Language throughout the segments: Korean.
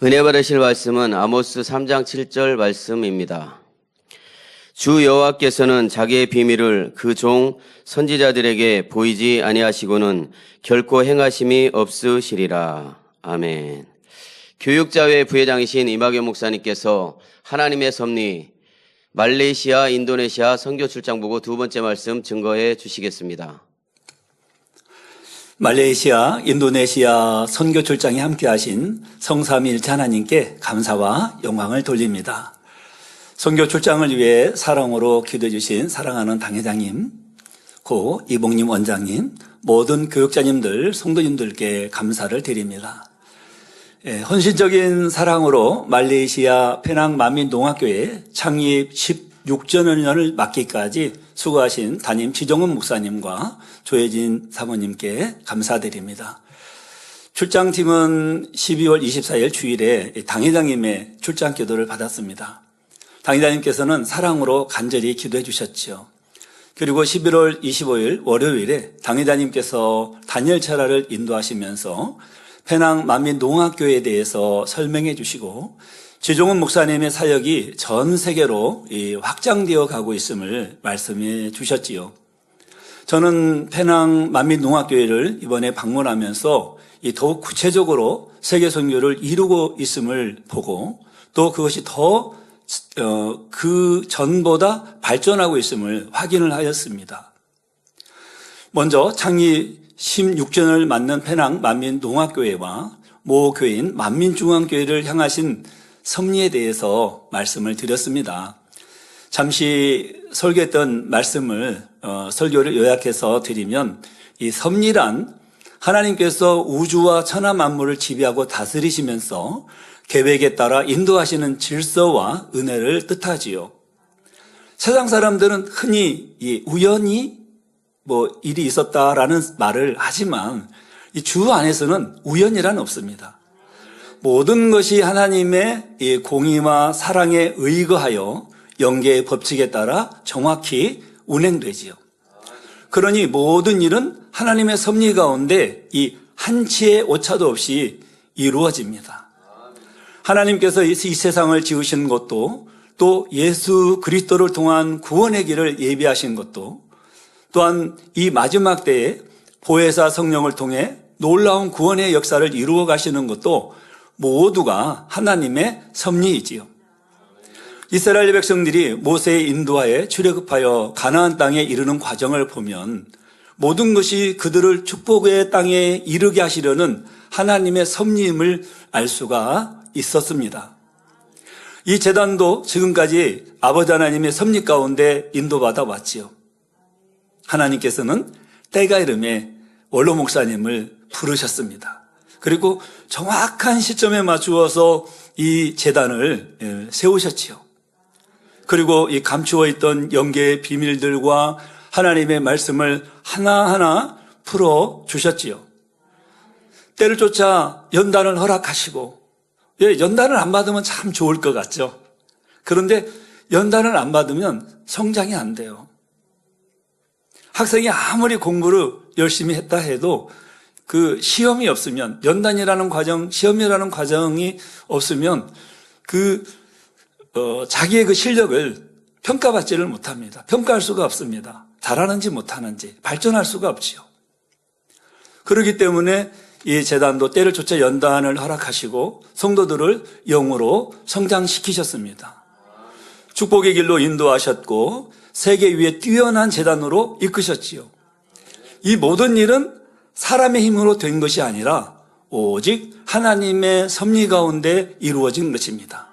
은혜 받으실 말씀은 아모스 3장 7절 말씀입니다. 주 여호와께서는 자기의 비밀을 그 종 선지자들에게 보이지 아니하시고는 결코 행하심이 없으시리라. 아멘. 교육자회 부회장이신 이박연 목사님께서 하나님의 섭리, 말레이시아, 인도네시아 선교 출장 보고 두 번째 말씀 증거해 주시겠습니다. 말레이시아, 인도네시아 선교 출장에 함께하신 성삼위일체 하나님께 감사와 영광을 돌립니다. 선교 출장을 위해 사랑으로 기도해 주신 사랑하는 당회장님, 고 이봉님 원장님, 모든 교육자님들, 성도님들께 감사를 드립니다. 헌신적인 사랑으로 말레이시아 페낭 만민농학교회 창립 16주년을 맞기까지 수고하신 담임 지정은 목사님과 조혜진 사모님께 감사드립니다. 출장팀은 12월 24일 주일에 당회장님의 출장 기도를 받았습니다. 당회장님께서는 사랑으로 간절히 기도해 주셨죠. 그리고 11월 25일 월요일에 당회장님께서 단열 철야를 인도하시면서 페낭 만민농학교회에 대해서 설명해 주시고 지종은 목사님의 사역이 전 세계로 확장되어 가고 있음을 말씀해 주셨지요. 저는 페낭 만민농학교회를 이번에 방문하면서 더욱 구체적으로 세계 선교를 이루고 있음을 보고 또 그것이 더 그 전보다 발전하고 있음을 확인을 하였습니다. 먼저 창립 16주년을 맞는 페낭 만민농학교회와 모 교회인 만민중앙교회를 향하신 섭리에 대해서 말씀을 드렸습니다. 잠시 설교했던 말씀을 설교를 요약해서 드리면 이 섭리란 하나님께서 우주와 천하 만물을 지배하고 다스리시면서 계획에 따라 인도하시는 질서와 은혜를 뜻하지요. 세상 사람들은 흔히 우연히 일이 있었다라는 말을 하지만 이 주 안에서는 우연이란 없습니다. 모든 것이 하나님의 공의와 사랑에 의거하여 영계의 법칙에 따라 정확히 운행되지요. 그러니 모든 일은 하나님의 섭리 가운데 이 한치의 오차도 없이 이루어집니다. 하나님께서 이 세상을 지으신 것도 또 예수 그리스도를 통한 구원의 길을 예비하신 것도 또한 이 마지막 때에 보혜사 성령을 통해 놀라운 구원의 역사를 이루어 가시는 것도 모두가 하나님의 섭리이지요. 이스라엘 백성들이 모세의 인도하에 출애굽하여 가나안 땅에 이르는 과정을 보면 모든 것이 그들을 축복의 땅에 이르게 하시려는 하나님의 섭리임을 알 수가 있었습니다. 이 제단도 지금까지 아버지 하나님의 섭리 가운데 인도받아 왔지요. 하나님께서는 때가 이름에 원로 목사님을 부르셨습니다. 그리고 정확한 시점에 맞추어서 이 제단을 세우셨지요. 그리고 이 감추어 있던 영계의 비밀들과 하나님의 말씀을 하나하나 풀어 주셨지요. 때를 쫓아 연단을 허락하시고, 연단을 안 받으면 참 좋을 것 같죠. 그런데 연단을 안 받으면 성장이 안 돼요. 학생이 아무리 공부를 열심히 했다 해도 그 시험이 없으면, 연단이라는 과정, 시험이라는 과정이 없으면 자기의 그 실력을 평가받지를 못합니다. 평가할 수가 없습니다. 잘하는지 못하는지 발전할 수가 없지요. 그렇기 때문에 이 제단도 때를 쫓아 연단을 허락하시고 성도들을 영으로 성장시키셨습니다. 축복의 길로 인도하셨고 세계 위에 뛰어난 제단으로 이끄셨지요. 이 모든 일은 사람의 힘으로 된 것이 아니라 오직 하나님의 섭리 가운데 이루어진 것입니다.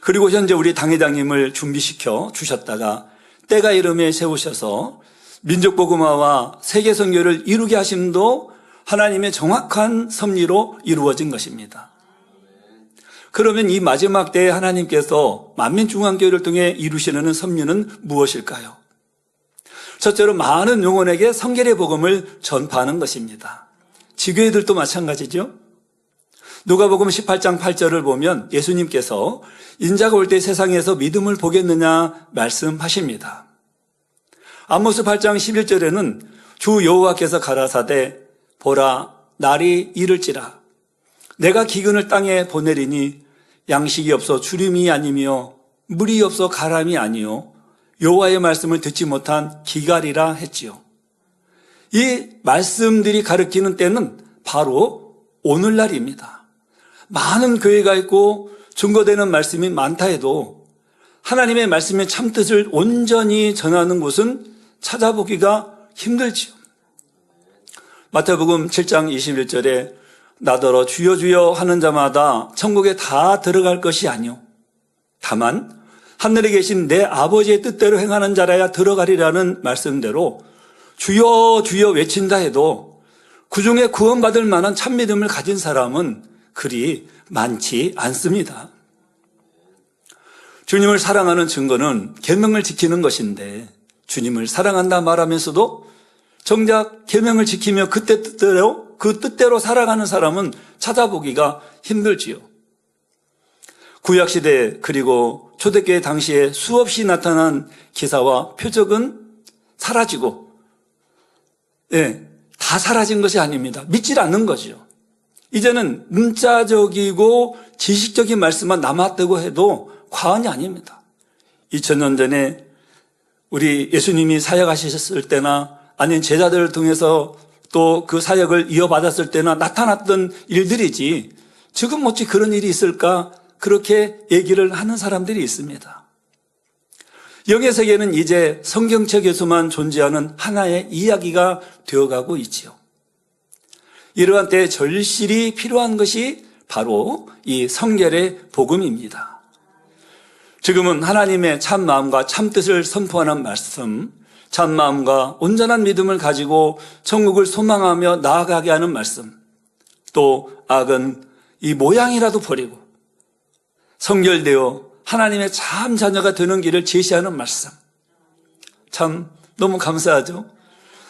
그리고 현재 우리 당회장님을 준비시켜 주셨다가 때가 이름에 세우셔서 민족복음화와 세계 선교를 이루게 하심도 하나님의 정확한 섭리로 이루어진 것입니다. 그러면 이 마지막 때에 하나님께서 만민중앙교회를 통해 이루시려는 섭리는 무엇일까요? 첫째로 많은 영혼에게 성결의 복음을 전파하는 것입니다. 지교회들도 마찬가지죠. 누가복음 18장 8절을 보면 예수님께서 인자가 올 때 세상에서 믿음을 보겠느냐 말씀하십니다. 아모스 8장 11절에는 주 여호와께서 가라사대 보라 날이 이를지라 내가 기근을 땅에 보내리니 양식이 없어 주림이 아니며 물이 없어 가람이 아니요 여호와의 말씀을 듣지 못한 기갈이라 했지요. 이 말씀들이 가리키는 때는 바로 오늘날입니다. 많은 교회가 있고 증거되는 말씀이 많다 해도 하나님의 말씀의 참뜻을 온전히 전하는 곳은 찾아보기가 힘들지요. 마태복음 7장 21절에 나더러 주여 주여 하는 자마다 천국에 다 들어갈 것이 아니요 다만 하늘에 계신 내 아버지의 뜻대로 행하는 자라야 들어가리라는 말씀대로 주여 주여 외친다 해도 그중에 구원받을 만한 참믿음을 가진 사람은 그리 많지 않습니다. 주님을 사랑하는 증거는 계명을 지키는 것인데 주님을 사랑한다 말하면서도 정작 계명을 지키며 그 뜻대로 살아가는 사람은 찾아보기가 힘들지요. 구약시대 그리고 초대교회 당시에 수없이 나타난 기사와 표적은 사라지고 다 사라진 것이 아닙니다. 믿질 않는 거죠. 이제는 문자적이고 지식적인 말씀만 남았다고 해도 과언이 아닙니다. 2000년 전에 우리 예수님이 사역하셨을 때나 아니면 제자들을 통해서 또 그 사역을 이어받았을 때나 나타났던 일들이지 지금 어찌 그런 일이 있을까 그렇게 얘기를 하는 사람들이 있습니다. 영의 세계는 이제 성경책에서만 존재하는 하나의 이야기가 되어가고 있지요. 이러한 때에 절실히 필요한 것이 바로 이 성결의 복음입니다. 지금은 하나님의 참마음과 참뜻을 선포하는 말씀, 참마음과 온전한 믿음을 가지고 천국을 소망하며 나아가게 하는 말씀, 또 악은 이 모양이라도 버리고 성결되어 하나님의 참 자녀가 되는 길을 제시하는 말씀. 참 너무 감사하죠.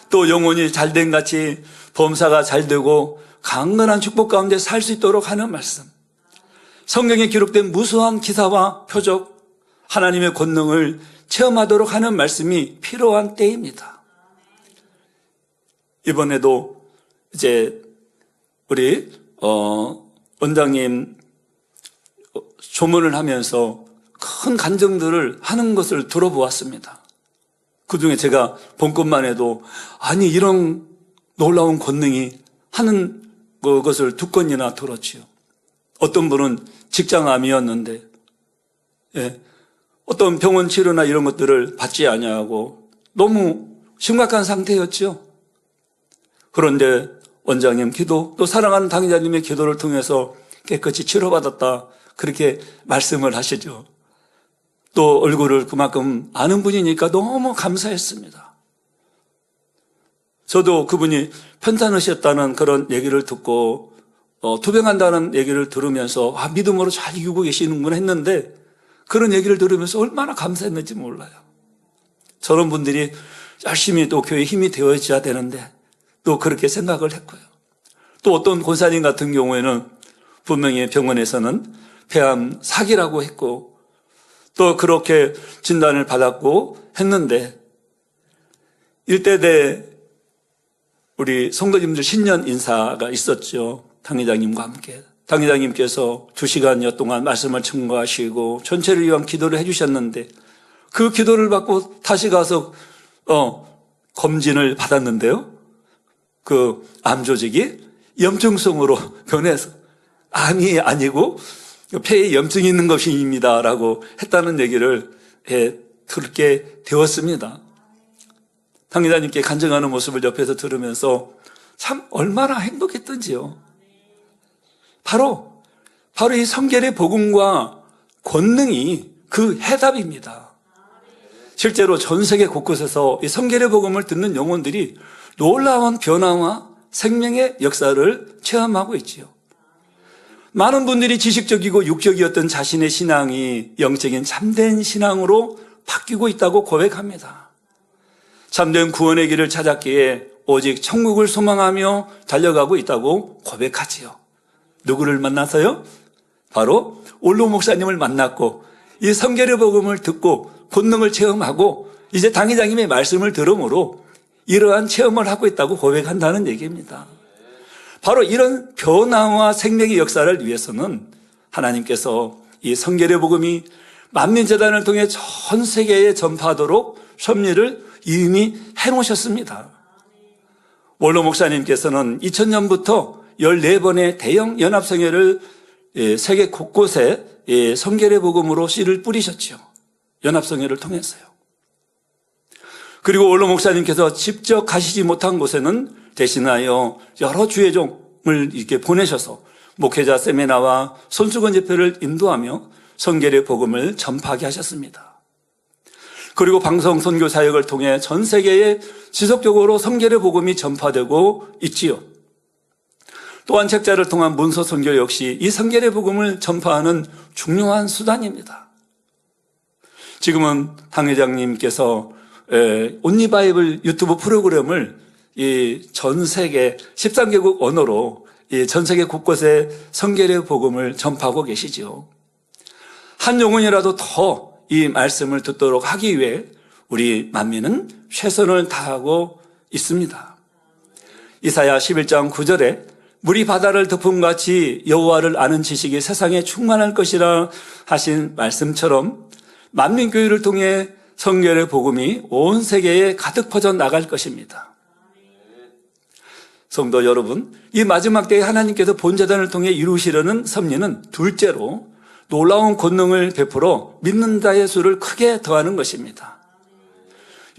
또 영혼이 잘된 같이 범사가 잘되고 강건한 축복 가운데 살 수 있도록 하는 말씀. 성경에 기록된 무수한 기사와 표적, 하나님의 권능을 체험하도록 하는 말씀이 필요한 때입니다. 이번에도 이제 우리 원장님 조문을 하면서 큰 간증들을 하는 것을 들어보았습니다. 그중에 제가 본 것만 해도 아니 이런 놀라운 권능이 하는 것을 두 건이나 들었지요. 어떤 분은 직장암이었는데 어떤 병원 치료나 이런 것들을 받지 아니하고 너무 심각한 상태였죠. 그런데 원장님 기도 또 사랑하는 당의자님의 기도를 통해서 깨끗이 치료받았다 그렇게 말씀을 하시죠. 또 얼굴을 그만큼 아는 분이니까 너무 감사했습니다. 저도 그분이 편찮으셨다는 그런 얘기를 듣고 투병한다는 얘기를 들으면서 믿음으로 잘 이기고 계시는구나 했는데 그런 얘기를 들으면서 얼마나 감사했는지 몰라요. 저런 분들이 열심히 또 교회에 힘이 되어져야 되는데 또 그렇게 생각을 했고요. 또 어떤 권사님 같은 경우에는 분명히 병원에서는 폐암 사기라고 했고 또 그렇게 진단을 받았고 했는데 일대대 우리 성도님들 신년 인사가 있었죠. 당회장님과 함께. 당회장님께서 2시간여 동안 말씀을 증거하시고 전체를 위한 기도를 해주셨는데 그 기도를 받고 다시 가서 검진을 받았는데요. 그 암 조직이 염증성으로 변해서 암이 아니고 폐에 염증이 있는 것입니다라고 했다는 얘기를 듣게 되었습니다. 당회장님께 간증하는 모습을 옆에서 들으면서 참 얼마나 행복했던지요. 바로 이 성결의 복음과 권능이 그 해답입니다. 실제로 전 세계 곳곳에서 이 성결의 복음을 듣는 영혼들이 놀라운 변화와 생명의 역사를 체험하고 있지요. 많은 분들이 지식적이고 육적이었던 자신의 신앙이 영적인 참된 신앙으로 바뀌고 있다고 고백합니다. 참된 구원의 길을 찾았기에 오직 천국을 소망하며 달려가고 있다고 고백하지요. 누구를 만나서요? 바로 올로 목사님을 만났고 이 성결의 복음을 듣고 권능을 체험하고 이제 당회장님의 말씀을 들음으로 이러한 체험을 하고 있다고 고백한다는 얘기입니다. 바로 이런 변화와 생명의 역사를 위해서는 하나님께서 이 성결의 복음이 만민재단을 통해 전 세계에 전파하도록 섭리를 이미 해놓으셨습니다. 원로 목사님께서는 2000년부터 14번의 대형 연합성회를 세계 곳곳에 성결의 복음으로 씨를 뿌리셨죠. 연합성회를 통해서요. 그리고 원로 목사님께서 직접 가시지 못한 곳에는 대신하여 여러 주회종을 이렇게 보내셔서 목회자 세미나와 손수건 집회를 인도하며 성결의 복음을 전파하게 하셨습니다. 그리고 방송 선교 사역을 통해 전 세계에 지속적으로 성결의 복음이 전파되고 있지요. 또한 책자를 통한 문서 선교 역시 이 성결의 복음을 전파하는 중요한 수단입니다. 지금은 당 회장님께서 온리바이블 유튜브 프로그램을 전 세계 13개국 언어로 전 세계 곳곳에 성결의 복음을 전파하고 계시죠. 한 영혼이라도 더 이 말씀을 듣도록 하기 위해 우리 만민은 최선을 다하고 있습니다. 이사야 11장 9절에 물이 바다를 덮음같이 여호와를 아는 지식이 세상에 충만할 것이라 하신 말씀처럼 만민교회를 통해 성결의 복음이 온 세계에 가득 퍼져 나갈 것입니다. 성도 여러분, 이 마지막 때에 하나님께서 본제단을 통해 이루시려는 섭리는 둘째로 놀라운 권능을 베풀어 믿는 자의 수를 크게 더하는 것입니다.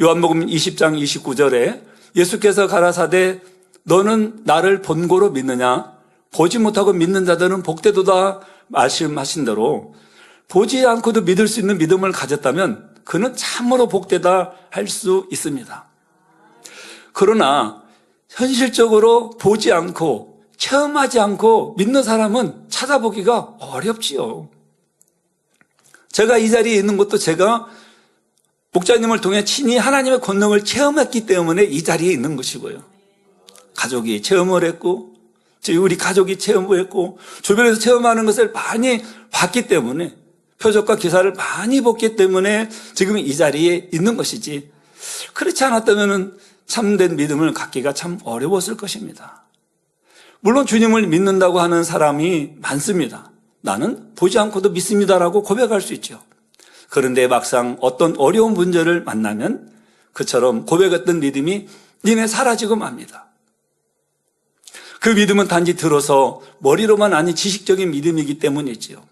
요한복음 20장 29절에 예수께서 가라사대 너는 나를 본고로 믿느냐? 보지 못하고 믿는 자들은 복되도다 말씀하신 대로 보지 않고도 믿을 수 있는 믿음을 가졌다면 그는 참으로 복되다 할 수 있습니다. 그러나 현실적으로 보지 않고 체험하지 않고 믿는 사람은 찾아보기가 어렵지요. 제가 이 자리에 있는 것도 제가 목자님을 통해 친히 하나님의 권능을 체험했기 때문에 이 자리에 있는 것이고요. 가족이 체험을 했고 우리 가족이 체험을 했고 주변에서 체험하는 것을 많이 봤기 때문에 표적과 기사를 많이 봤기 때문에 지금 이 자리에 있는 것이지 그렇지 않았다면 참된 믿음을 갖기가 참 어려웠을 것입니다. 물론 주님을 믿는다고 하는 사람이 많습니다. 나는 보지 않고도 믿습니다라고 고백할 수 있죠. 그런데 막상 어떤 어려운 문제를 만나면 그처럼 고백했던 믿음이 이내 사라지고 맙니다. 그 믿음은 단지 들어서 머리로만 아닌 지식적인 믿음이기 때문이지요.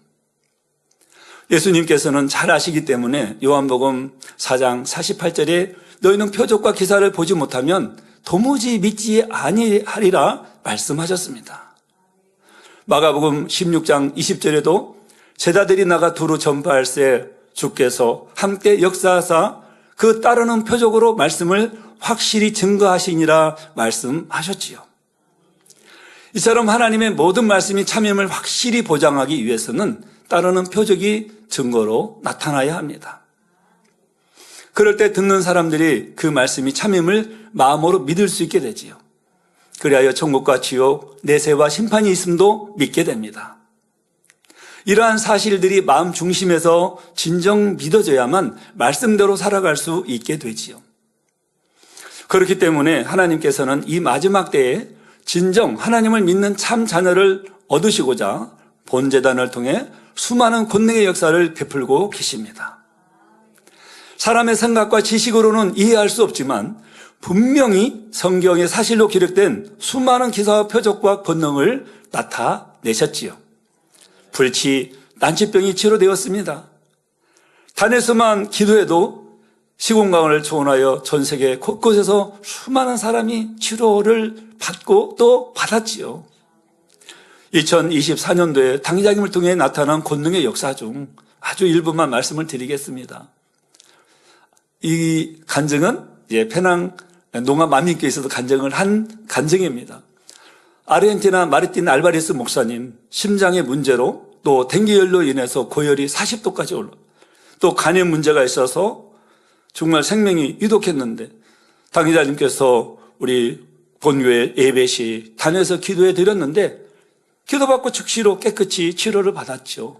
예수님께서는 잘 아시기 때문에 요한복음 4장 48절에 너희는 표적과 기사를 보지 못하면 도무지 믿지 아니하리라 말씀하셨습니다. 마가복음 16장 20절에도 제자들이 나가 두루 전파할새 주께서 함께 역사하사 그 따르는 표적으로 말씀을 확실히 증거하시니라 말씀하셨지요. 이처럼 하나님의 모든 말씀이 참임을 확실히 보장하기 위해서는 따르는 표적이 증거로 나타나야 합니다. 그럴 때 듣는 사람들이 그 말씀이 참임을 마음으로 믿을 수 있게 되지요. 그리하여 천국과 지옥, 내세와 심판이 있음도 믿게 됩니다. 이러한 사실들이 마음 중심에서 진정 믿어져야만 말씀대로 살아갈 수 있게 되지요. 그렇기 때문에 하나님께서는 이 마지막 때에 진정 하나님을 믿는 참 자녀를 얻으시고자 본제단을 통해 수많은 권능의 역사를 베풀고 계십니다. 사람의 생각과 지식으로는 이해할 수 없지만 분명히 성경의 사실로 기록된 수많은 기사와 표적과 권능을 나타내셨지요. 불치, 난치병이 치료되었습니다. 단에서만 기도해도 시공간을 초원하여 전 세계 곳곳에서 수많은 사람이 치료를 받고 또 받았지요. 2024년도에 당회장님을 통해 나타난 권능의 역사 중 아주 일부만 말씀을 드리겠습니다. 이 간증은 페낭 농아 만민교회에서도 간증을 한 간증입니다. 아르헨티나 마르틴 알바레스 목사님 심장의 문제로 또 댕기열로 인해서 고열이 40도까지 올라 또 간에 문제가 있어서 정말 생명이 위독했는데 당회장님께서 우리 본교회 예배 시 단에서 기도해 드렸는데 기도받고 즉시로 깨끗이 치료를 받았죠.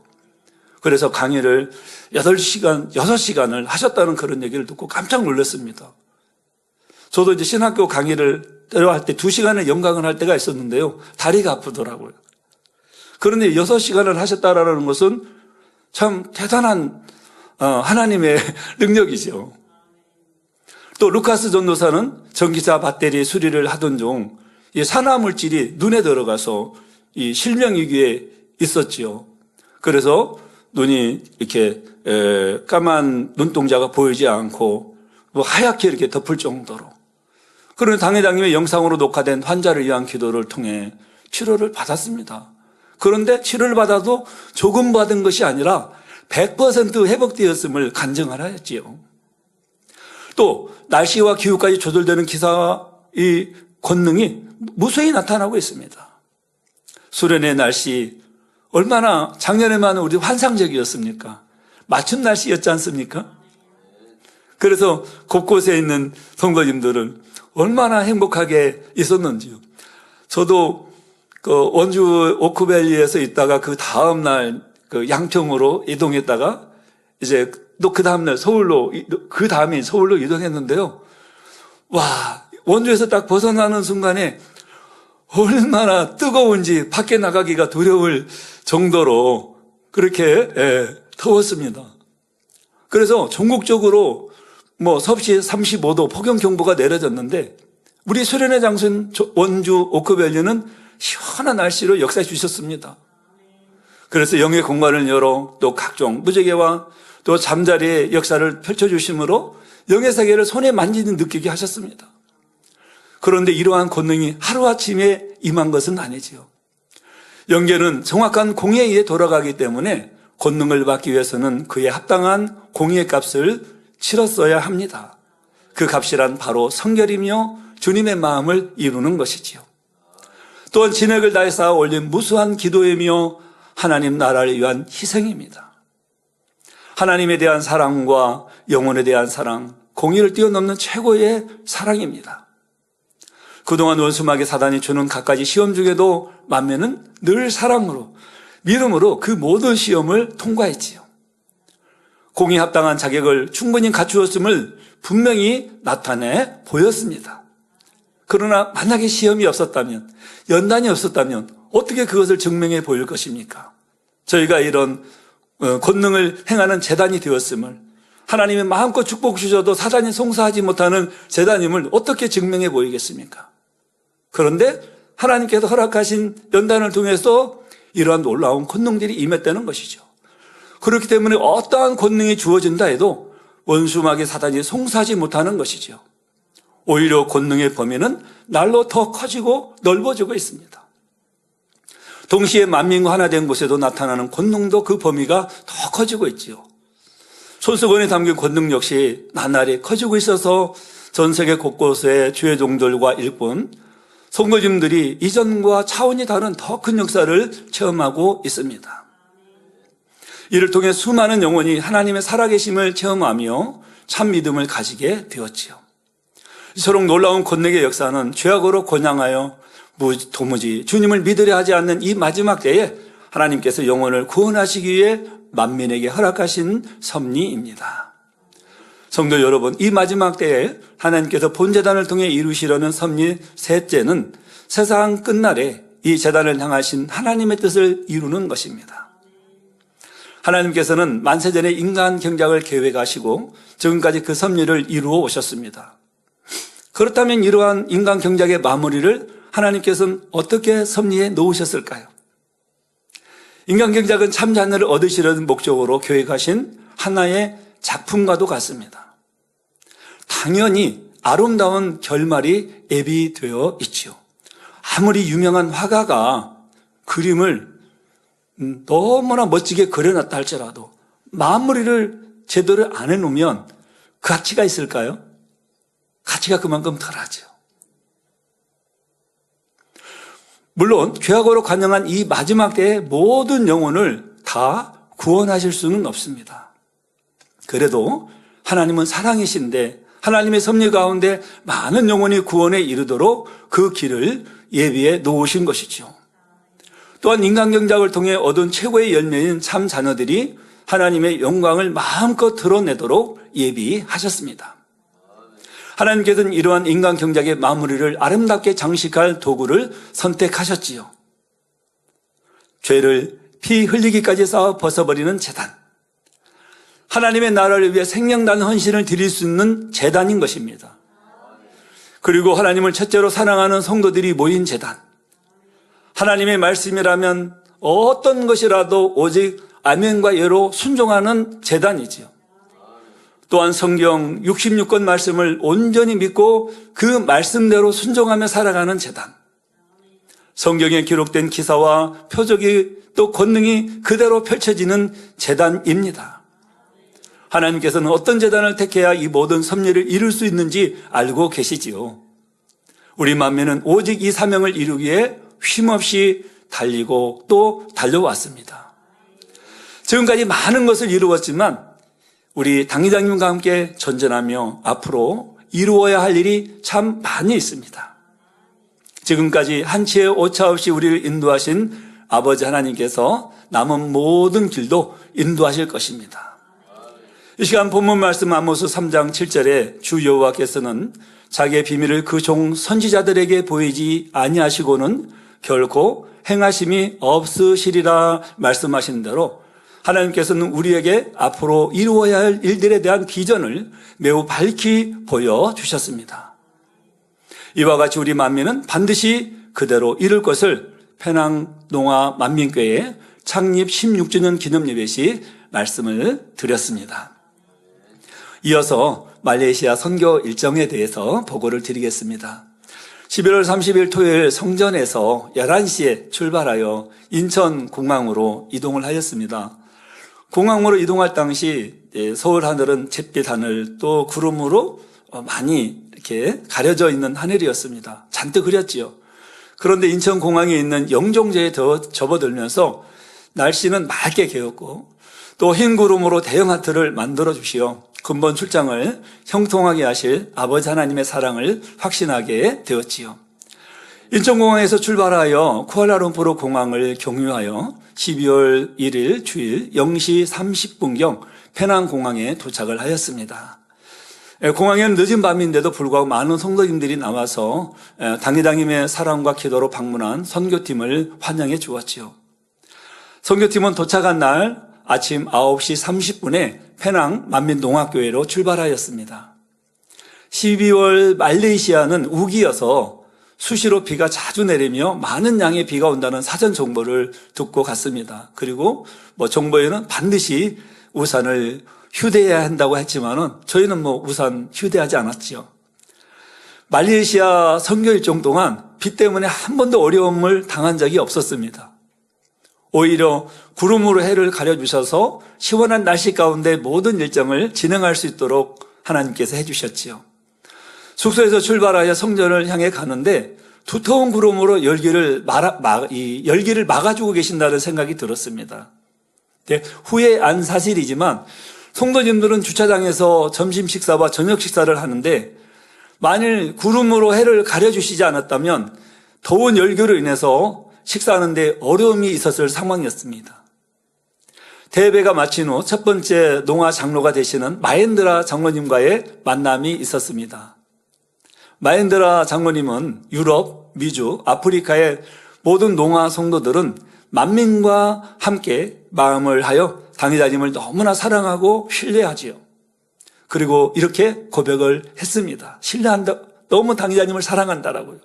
그래서 강의를 6시간을 하셨다는 그런 얘기를 듣고 깜짝 놀랐습니다. 저도 이제 신학교 강의를 때로 할 때 2시간을 영광을 할 때가 있었는데요. 다리가 아프더라고요. 그런데 6시간을 하셨다라는 것은 참 대단한 하나님의 능력이죠. 또 루카스 전도사는 전기차 배터리 수리를 하던 중 이 산화물질이 눈에 들어가서 이 실명위기에 있었지요. 그래서 눈이 이렇게 까만 눈동자가 보이지 않고 뭐 하얗게 이렇게 덮을 정도로. 그러나 당회장님의 영상으로 녹화된 환자를 위한 기도를 통해 치료를 받았습니다. 그런데 치료를 받아도 조금 받은 것이 아니라 100% 회복되었음을 간증하라 했지요. 또 날씨와 기후까지 조절되는 이 권능이 무수히 나타나고 있습니다. 수련의 날씨 얼마나 작년에만 우리 환상적이었습니까? 맞춤 날씨였지 않습니까? 그래서 곳곳에 있는 성도님들은 얼마나 행복하게 있었는지요. 저도 그 원주 오크밸리에서 있다가 그 다음날 그 양평으로 이동했다가 이제 또 그 다음날 그 다음에 서울로 이동했는데요. 와, 원주에서 딱 벗어나는 순간에 얼마나 뜨거운지 밖에 나가기가 두려울 정도로 그렇게 더웠습니다. 그래서 전국적으로 뭐 섭씨 35도 폭염경보가 내려졌는데 우리 수련회 장소인 원주 오크밸리는 시원한 날씨로 역사해 주셨습니다. 그래서 영의 공간을 열어 또 각종 무지개와 또 잠자리의 역사를 펼쳐주심으로 영의 세계를 손에 만지는 느끼게 하셨습니다. 그런데 이러한 권능이 하루아침에 임한 것은 아니지요. 영계는 정확한 공의에 의해 돌아가기 때문에 권능을 받기 위해서는 그에 합당한 공의의 값을 치렀어야 합니다. 그 값이란 바로 성결이며 주님의 마음을 이루는 것이지요. 또한 진액을 다해 쌓아 올린 무수한 기도이며 하나님 나라를 위한 희생입니다. 하나님에 대한 사랑과 영혼에 대한 사랑, 공의를 뛰어넘는 최고의 사랑입니다. 그동안 원수마귀 사단이 주는 갖가지 시험 중에도 만면은 늘 사랑으로, 믿음으로 그 모든 시험을 통과했지요. 공의 합당한 자격을 충분히 갖추었음을 분명히 나타내 보였습니다. 그러나 만약에 시험이 없었다면, 연단이 없었다면 어떻게 그것을 증명해 보일 것입니까? 저희가 이런 권능을 행하는 제단이 되었음을, 하나님이 마음껏 축복 주셔도 사단이 송사하지 못하는 제단임을 어떻게 증명해 보이겠습니까? 그런데 하나님께서 허락하신 연단을 통해서 이러한 놀라운 권능들이 임했다는 것이죠. 그렇기 때문에 어떠한 권능이 주어진다 해도 원수마귀 사단이 송사하지 못하는 것이죠. 오히려 권능의 범위는 날로 더 커지고 넓어지고 있습니다. 동시에 만민과 하나 된 곳에도 나타나는 권능도 그 범위가 더 커지고 있지요. 손수건에 담긴 권능 역시 나날이 커지고 있어서 전 세계 곳곳에 주의 종들과 일꾼, 성도님들이 이전과 차원이 다른 더 큰 역사를 체험하고 있습니다. 이를 통해 수많은 영혼이 하나님의 살아계심을 체험하며 참 믿음을 가지게 되었지요. 이처럼 놀라운 권능의 역사는 죄악으로 곤양하여 도무지 주님을 믿으려 하지 않는 이 마지막 때에 하나님께서 영혼을 구원하시기 위해 만민에게 허락하신 섭리입니다. 성도 여러분, 이 마지막 때에 하나님께서 본제단을 통해 이루시려는 섭리 셋째는 세상 끝날에 이 제단을 향하신 하나님의 뜻을 이루는 것입니다. 하나님께서는 만세전에 인간 경작을 계획하시고 지금까지 그 섭리를 이루어 오셨습니다. 그렇다면 이러한 인간 경작의 마무리를 하나님께서는 어떻게 섭리해 놓으셨을까요? 인간 경작은 참 자녀를 얻으시려는 목적으로 계획하신 하나의 작품과도 같습니다. 당연히 아름다운 결말이 예비되어 있지요. 아무리 유명한 화가가 그림을 너무나 멋지게 그려놨다 할지라도 마무리를 제대로 안 해놓으면 그 가치가 있을까요? 가치가 그만큼 덜하죠. 물론 죄악으로 관영한 이 마지막 때의 모든 영혼을 다 구원하실 수는 없습니다. 그래도 하나님은 사랑이신데 하나님의 섭리 가운데 많은 영혼이 구원에 이르도록 그 길을 예비해 놓으신 것이죠. 또한 인간 경작을 통해 얻은 최고의 열매인 참 자녀들이 하나님의 영광을 마음껏 드러내도록 예비하셨습니다. 하나님께서는 이러한 인간 경작의 마무리를 아름답게 장식할 도구를 선택하셨지요. 죄를 피 흘리기까지 싸워 벗어버리는 제단. 하나님의 나라를 위해 생명난 헌신을 드릴 수 있는 제단인 것입니다. 그리고 하나님을 첫째로 사랑하는 성도들이 모인 제단. 하나님의 말씀이라면 어떤 것이라도 오직 아멘과 예로 순종하는 제단이지요. 또한 성경 66권 말씀을 온전히 믿고 그 말씀대로 순종하며 살아가는 제단. 성경에 기록된 기사와 표적이 또 권능이 그대로 펼쳐지는 제단입니다. 하나님께서는 어떤 제단을 택해야 이 모든 섭리를 이룰 수 있는지 알고 계시지요. 우리 만민은 오직 이 사명을 이루기에 쉼없이 달리고 또 달려왔습니다. 지금까지 많은 것을 이루었지만 우리 당회장님과 함께 전전하며 앞으로 이루어야 할 일이 참 많이 있습니다. 지금까지 한치의 오차 없이 우리를 인도하신 아버지 하나님께서 남은 모든 길도 인도하실 것입니다. 이 시간 본문 말씀 아모스 3장 7절에 주 여호와께서는 자기의 비밀을 그 종 선지자들에게 보이지 아니하시고는 결코 행하심이 없으시리라 말씀하신 대로 하나님께서는 우리에게 앞으로 이루어야 할 일들에 대한 비전을 매우 밝히 보여주셨습니다. 이와 같이 우리 만민은 반드시 그대로 이룰 것을 페낭 농아 만민교회 창립 16주년 기념 예배 시 말씀을 드렸습니다. 이어서 말레이시아 선교 일정에 대해서 보고를 드리겠습니다. 11월 30일 토요일 성전에서 11시에 출발하여 인천공항으로 이동을 하였습니다. 공항으로 이동할 당시 서울 하늘은 잿빛 하늘 또 구름으로 많이 이렇게 가려져 있는 하늘이었습니다. 잔뜩 흐렸지요. 그런데 인천공항에 있는 영종제에 더 접어들면서 날씨는 맑게 개었고 또 흰 구름으로 대형 하트를 만들어 주시어 근본 출장을 형통하게 하실 아버지 하나님의 사랑을 확신하게 되었지요. 인천공항에서 출발하여 쿠알라룸푸르 공항을 경유하여 12월 1일 주일 0시 30분경 페낭공항에 도착을 하였습니다. 공항에는 늦은 밤인데도 불구하고 많은 성도님들이 나와서 당회장님의 사랑과 기도로 방문한 선교팀을 환영해 주었지요. 선교팀은 도착한 날 아침 9시 30분에 페낭 만민농학교회로 출발하였습니다. 12월 말레이시아는 우기여서 수시로 비가 자주 내리며 많은 양의 비가 온다는 사전 정보를 듣고 갔습니다. 그리고 정보에는 반드시 우산을 휴대해야 한다고 했지만은 저희는 우산 휴대하지 않았지요. 말레이시아 선교 일정 동안 비 때문에 한 번도 어려움을 당한 적이 없었습니다. 오히려 구름으로 해를 가려주셔서 시원한 날씨 가운데 모든 일정을 진행할 수 있도록 하나님께서 해주셨지요. 숙소에서 출발하여 성전을 향해 가는데 두터운 구름으로 열기를 막아주고 계신다는 생각이 들었습니다. 후회한 사실이지만 성도님들은 주차장에서 점심 식사와 저녁 식사를 하는데 만일 구름으로 해를 가려주시지 않았다면 더운 열기로 인해서 식사하는데 어려움이 있었을 상황이었습니다. 대회가 마친 후 첫 번째 농아 장로가 되시는 마헨드라 장로님과의 만남이 있었습니다. 마헨드라 장로님은 유럽, 미주, 아프리카의 모든 농아 성도들은 만민과 함께 마음을 하여 당회장님을 너무나 사랑하고 신뢰하지요. 그리고 이렇게 고백을 했습니다. 신뢰한다. 너무 당회장님을 사랑한다라고요.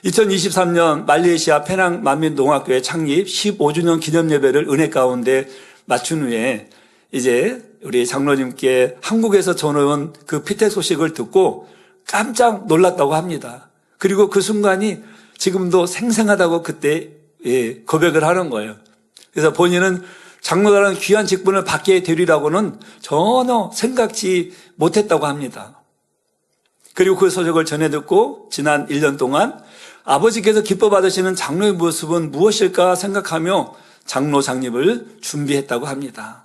2023년 말레이시아 페낭 만민농학교회 창립 15주년 기념 예배를 은혜 가운데 마친 후에 이제 우리 장로님께 한국에서 전해온 그 피택 소식을 듣고 깜짝 놀랐다고 합니다. 그리고 그 순간이 지금도 생생하다고 그때 고백을 하는 거예요. 그래서 본인은 장로라는 귀한 직분을 받게 되리라고는 전혀 생각지 못했다고 합니다. 그리고 그 소식을 전해 듣고 지난 1년 동안 아버지께서 기뻐 받으시는 장로의 모습은 무엇일까 생각하며 장로 장립을 준비했다고 합니다.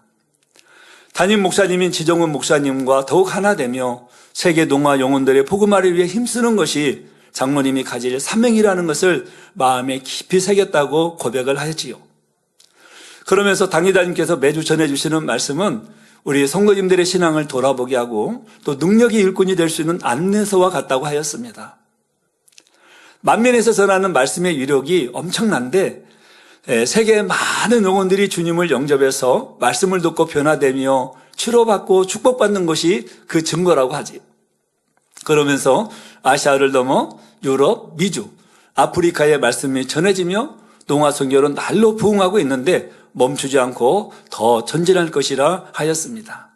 담임 목사님인 지정훈 목사님과 더욱 하나 되며 세계 농아 영혼들의 복음화를 위해 힘쓰는 것이 장로님이 가질 사명이라는 것을 마음에 깊이 새겼다고 고백을 하였지요. 그러면서 당회장님께서 매주 전해주시는 말씀은 우리 성도님들의 신앙을 돌아보게 하고 또 능력의 일꾼이 될 수 있는 안내서와 같다고 하였습니다. 만면에서 전하는 말씀의 위력이 엄청난데 세계의 많은 영혼들이 주님을 영접해서 말씀을 듣고 변화되며 치료받고 축복받는 것이 그 증거라고 하지. 그러면서 아시아를 넘어 유럽, 미주, 아프리카의 말씀이 전해지며 동아 선교는 날로 부흥하고 있는데 멈추지 않고 더 전진할 것이라 하였습니다.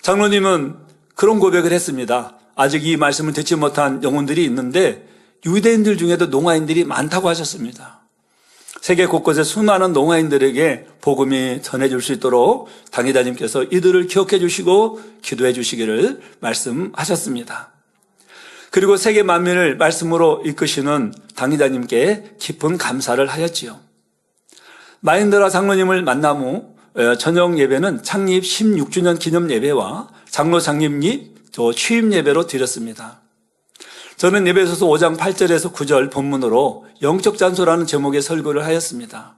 장로님은 그런 고백을 했습니다. 아직 이 말씀을 듣지 못한 영혼들이 있는데 유대인들 중에도 농아인들이 많다고 하셨습니다. 세계 곳곳에 수많은 농아인들에게 복음이 전해질 수 있도록 당회자님께서 이들을 기억해 주시고 기도해 주시기를 말씀하셨습니다. 그리고 세계 만민을 말씀으로 이끄시는 당회자님께 깊은 감사를 하였지요. 마인드라 장로님을 만남 후 저녁 예배는 창립 16주년 기념 예배와 장로 창립 취임 예배로 드렸습니다. 저는 예배소서 5장 8절에서 9절 본문으로 영적 잔소라는 제목의 설교를 하였습니다.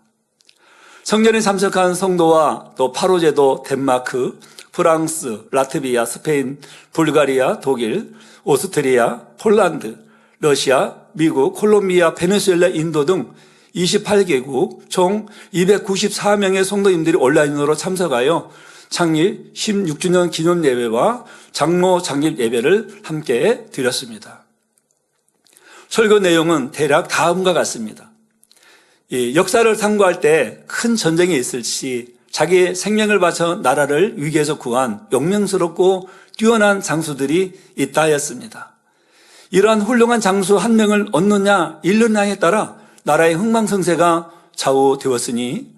성전에 참석한 성도와 또 파로제도, 덴마크, 프랑스, 라트비아, 스페인, 불가리아, 독일, 오스트리아, 폴란드, 러시아, 미국, 콜롬비아, 베네수엘라, 인도 등 28개국 총 294명의 성도님들이 온라인으로 참석하여 창립 16주년 기념 예배와 장로 창립 예배를 함께 드렸습니다. 설교 내용은 대략 다음과 같습니다. 역사를 탐구할 때 큰 전쟁이 있을 시 자기의 생명을 바쳐 나라를 위기에서 구한 용맹스럽고 뛰어난 장수들이 있다 하였습니다. 이러한 훌륭한 장수 한 명을 얻느냐 잃느냐에 따라 나라의 흥망성쇠가 좌우되었으니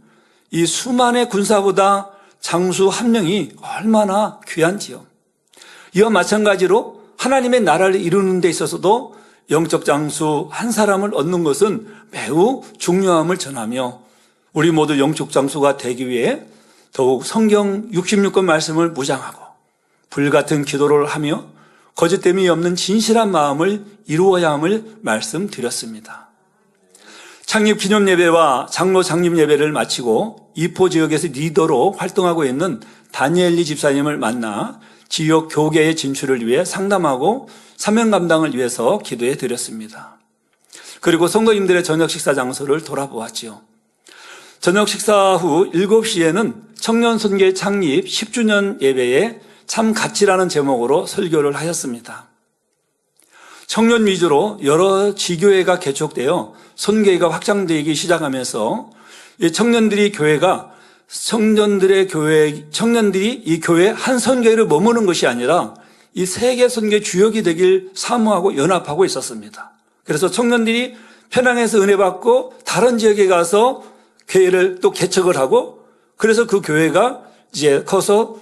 이 수만의 군사보다 장수 한 명이 얼마나 귀한지요. 이와 마찬가지로 하나님의 나라를 이루는 데 있어서도 영적 장수 한 사람을 얻는 것은 매우 중요함을 전하며 우리 모두 영적 장수가 되기 위해 더욱 성경 66권 말씀을 묵상하고 불같은 기도를 하며 거짓됨이 없는 진실한 마음을 이루어야 함을 말씀드렸습니다. 창립 기념 예배와 장로 창립 예배를 마치고 이포 지역에서 리더로 활동하고 있는 다니엘리 집사님을 만나 지역 교계의 진출을 위해 상담하고 사명 감당을 위해서 기도해 드렸습니다. 그리고 성도님들의 저녁 식사 장소를 돌아보았지요. 저녁 식사 후 7시에는 청년 선교회 창립 10주년 예배에 참 가치라는 제목으로 설교를 하였습니다. 청년 위주로 여러 지교회가 개척되어 선교회가 확장되기 시작하면서 청년들이 이 교회 한 선교회를 머무는 것이 아니라 이 세계 선교 주역이 되길 사모하고 연합하고 있었습니다. 그래서 청년들이 편향에서 은혜 받고 다른 지역에 가서 교회를 또 개척을 하고 그래서 그 교회가 이제 커서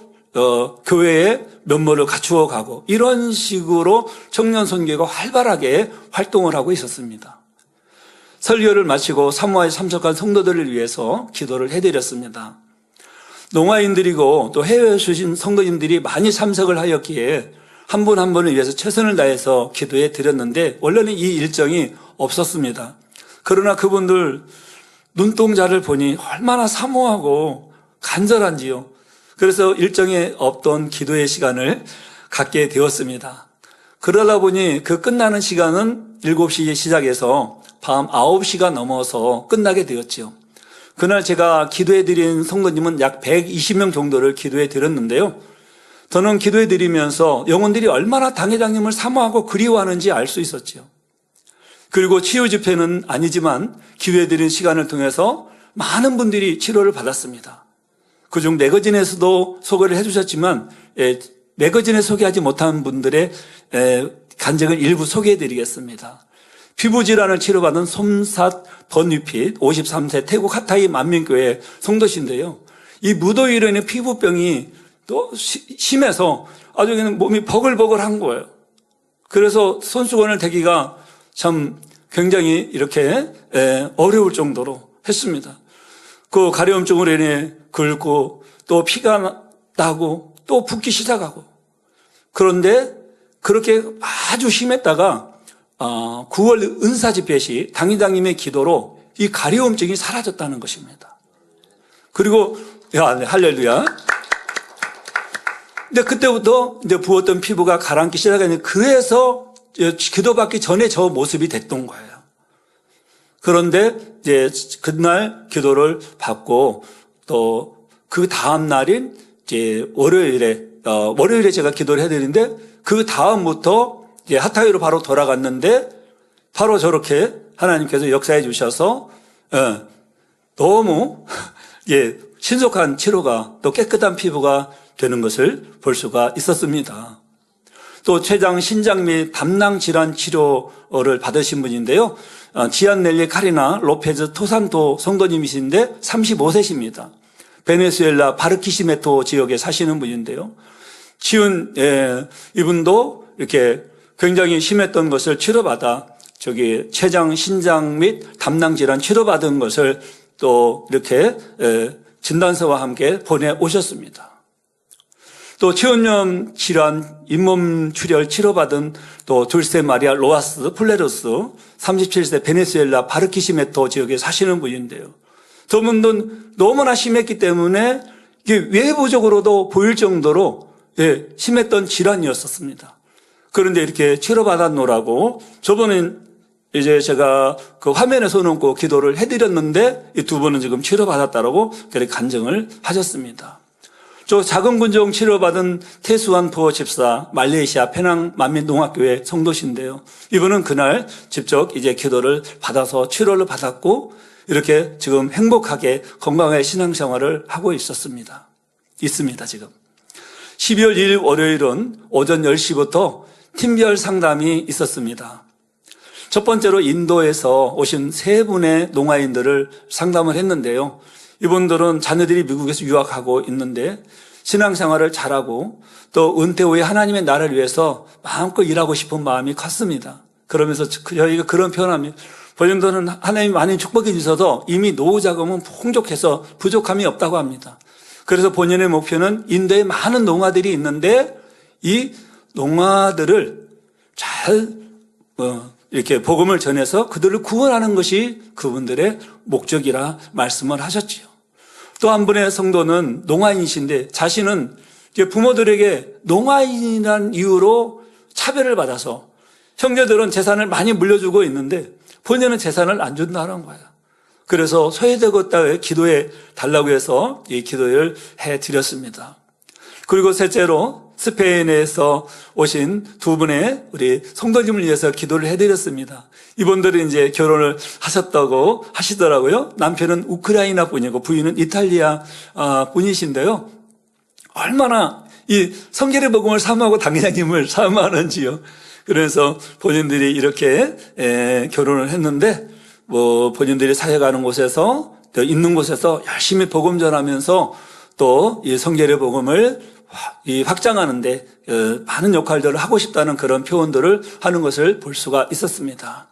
교회의 면모를 갖추어 가고 이런 식으로 청년 선교가 활발하게 활동을 하고 있었습니다. 설교를 마치고 사모하에 참석한 성도들을 위해서 기도를 해드렸습니다. 농아인들이고 또 해외에 오신 성도님들이 많이 참석을 하였기에 한 분 한 분을 위해서 최선을 다해서 기도해 드렸는데 원래는 이 일정이 없었습니다. 그러나 그분들 눈동자를 보니 얼마나 사모하고 간절한지요. 그래서 일정에 없던 기도의 시간을 갖게 되었습니다. 그러다 보니 그 끝나는 시간은 7시에 시작해서 밤 9시가 넘어서 끝나게 되었지요. 그날 제가 기도해 드린 성도님은 약 120명 정도를 기도해 드렸는데요. 저는 기도해 드리면서 영혼들이 얼마나 당회장님을 사모하고 그리워하는지 알 수 있었지요. 그리고 치유 집회는 아니지만 기도해 드린 시간을 통해서 많은 분들이 치료를 받았습니다. 그중 매거진에서도 소개를 해주셨지만 매거진에 소개하지 못한 분들의 간증을 일부 소개해 드리겠습니다. 피부질환을 치료받은 솜삿 번위핏 53세 태국 하타이 만민교회 성도신데요. 이 무더위로 인해 피부병이 또 심해서 아주 그냥 몸이 버글버글한 거예요. 그래서 손수건을 대기가 참 굉장히 이렇게 어려울 정도로 했습니다. 그 가려움증으로 인해 긁고 또 피가 나고 또 붓기 시작하고 그런데 그렇게 아주 심했다가 9월 은사 집회 시 당회장님의 기도로 이 가려움증이 사라졌다는 것입니다. 그리고 할렐루야. 근데 그때부터 이제 부었던 피부가 가라앉기 시작했는데 그래서 기도받기 전에 저 모습이 됐던 거예요. 그런데 이제 그날 기도를 받고 또 그 다음 날인 이제 월요일에 제가 기도를 해드리는데 그 다음부터 이제 하타이로 바로 돌아갔는데 바로 저렇게 하나님께서 역사해 주셔서 너무 신속한 치료가 또 깨끗한 피부가 되는 것을 볼 수가 있었습니다. 또 췌장, 신장 및 담낭 질환 치료를 받으신 분인데요. 지안넬리 카리나 로페즈 토산토 성도님이신데 35세십니다. 베네수엘라 바르키시메토 지역에 사시는 분인데요. 이분도 이렇게 굉장히 심했던 것을 치료받아 췌장, 신장 및 담낭 질환 치료받은 것을 또 이렇게 진단서와 함께 보내오셨습니다. 또 체온염 질환, 잇몸 출혈 치료받은 또 둘세 마리아 로아스 플레로스 37세 베네수엘라 바르키시메토 지역에 사시는 분인데요. 저분은 너무나 심했기 때문에 이게 외부적으로도 보일 정도로 심했던 질환이었었습니다. 그런데 이렇게 치료받았노라고 저번엔 이제 제가 그 화면에 손 얹고 기도를 해드렸는데 이 두 분은 지금 치료받았다라고 그렇게 간증을 하셨습니다. 저 자궁근종 치료받은 태수한 포 집사 말레이시아 페낭 만민농학교회 성도신데요. 이분은 그날 직접 이제 기도를 받아서 치료를 받았고 이렇게 지금 행복하게 건강하게 신앙생활을 하고 있습니다. 지금. 12월 1일 월요일은 오전 10시부터 팀별 상담이 있었습니다. 첫 번째로 인도에서 오신 세 분의 농아인들을 상담을 했는데요. 이분들은 자녀들이 미국에서 유학하고 있는데 신앙생활을 잘하고 또 은퇴 후에 하나님의 나라를 위해서 마음껏 일하고 싶은 마음이 컸습니다. 그러면서 저희가 그런 표현합니다. 본인들은 하나님 많이 축복해 주셔서 이미 노후 자금은 풍족해서 부족함이 없다고 합니다. 그래서 본인의 목표는 인도에 많은 농아들이 있는데 이 농아들을 잘 이렇게 복음을 전해서 그들을 구원하는 것이 그분들의 목적이라 말씀을 하셨지요. 또 한 분의 성도는 농아인이신데 자신은 부모들에게 농아인이라는 이유로 차별을 받아서 형제들은 재산을 많이 물려주고 있는데 본인은 재산을 안 준다는 거예요. 그래서 소외되었다고 기도해 달라고 해서 이 기도를 해드렸습니다. 그리고 셋째로 스페인에서 오신 두 분의 우리 성도님을 위해서 기도를 해드렸습니다. 이분들은 이제 결혼을 하셨다고 하시더라고요. 남편은 우크라이나 분이고 부인은 이탈리아 분이신데요. 얼마나 이 성결의 복음을 사모하고 당회장님을 사모하는지요. 그래서 본인들이 이렇게 결혼을 했는데 본인들이 사역하는 곳에서 있는 곳에서 열심히 복음 전하면서 또 이 성결의 복음을 확장하는데 많은 역할들을 하고 싶다는 그런 표현들을 하는 것을 볼 수가 있었습니다.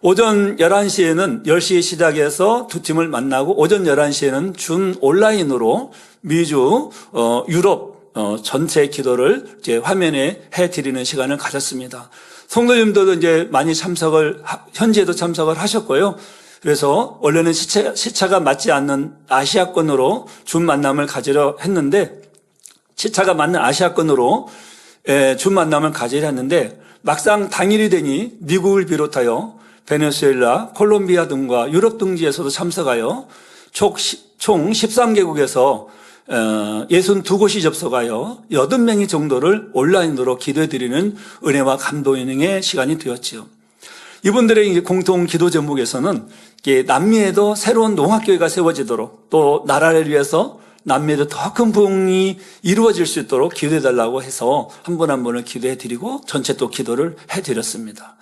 오전 11시에는 10시에 시작해서 두 팀을 만나고 오전 11시에는 준 온라인으로 미주, 유럽 전체 기도를 이제 화면에 해드리는 시간을 가졌습니다. 성도님들도 이제 많이 현지에도 참석을 하셨고요. 그래서 원래는 시차가 맞지 않는 아시아권으로 준 만남을 가지려 했는데 시차가 맞는 아시아권으로 준 만남을 가지려 했는데 막상 당일이 되니 미국을 비롯하여 베네수엘라, 콜롬비아 등과 유럽 등지에서도 참석하여 총 13개국에서 62곳이 접속하여 80명이 정도를 온라인으로 기도해드리는 은혜와 감동의 시간이 되었지요. 이분들의 공통 기도 제목에서는 남미에도 새로운 농학교회가 세워지도록 또 나라를 위해서 남미에도 더 큰 부흥이 이루어질 수 있도록 기도해달라고 해서 한 분 한 분을 기도해드리고 전체 또 기도를 해드렸습니다.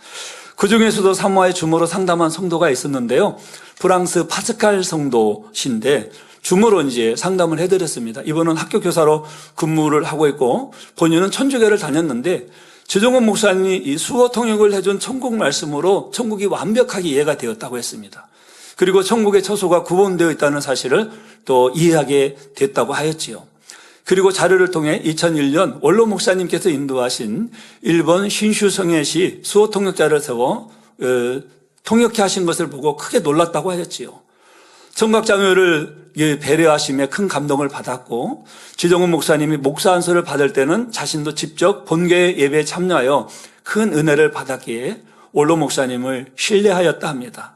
그 중에서도 사모아의 주모로 상담한 성도가 있었는데요. 프랑스 파스칼 성도신데 주모로 이제 상담을 해드렸습니다. 이분은 학교 교사로 근무를 하고 있고 본인은 천주교를 다녔는데 주정원 목사님이 이 수어 통역을 해준 천국 말씀으로 천국이 완벽하게 이해가 되었다고 했습니다. 그리고 천국의 처소가 구원되어 있다는 사실을 또 이해하게 됐다고 하였지요. 그리고 자료를 통해 2001년 원로 목사님께서 인도하신 일본 신슈성해시 수어 통역자를 세워 통역해 하신 것을 보고 크게 놀랐다고 하였지요. 청각장애를 배려하심에 큰 감동을 받았고, 지정훈 목사님이 목사 안수를 받을 때는 자신도 직접 본교회 예배에 참여하여 큰 은혜를 받았기에 원로 목사님을 신뢰하였다 합니다.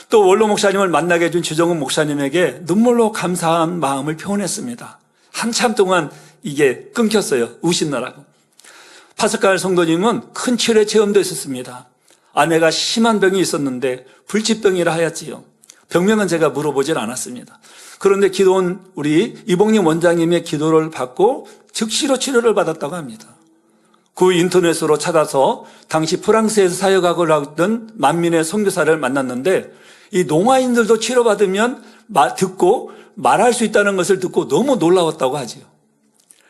또 원로 목사님을 만나게 해준 지정훈 목사님에게 눈물로 감사한 마음을 표현했습니다. 한참 동안 이게 끊겼어요. 우시느라고. 파스칼 성도님은 큰 치료의 체험도 있었습니다. 아내가 심한 병이 있었는데 불치병이라 하였지요. 병명은 제가 물어보질 않았습니다. 그런데 기도원 우리 이봉림 원장님의 기도를 받고 즉시로 치료를 받았다고 합니다. 그 인터넷으로 찾아서 당시 프랑스에서 사역하고 있던 만민의 선교사를 만났는데, 이 농아인들도 치료받으면 듣고 말할 수 있다는 것을 듣고 너무 놀라웠다고 하지요.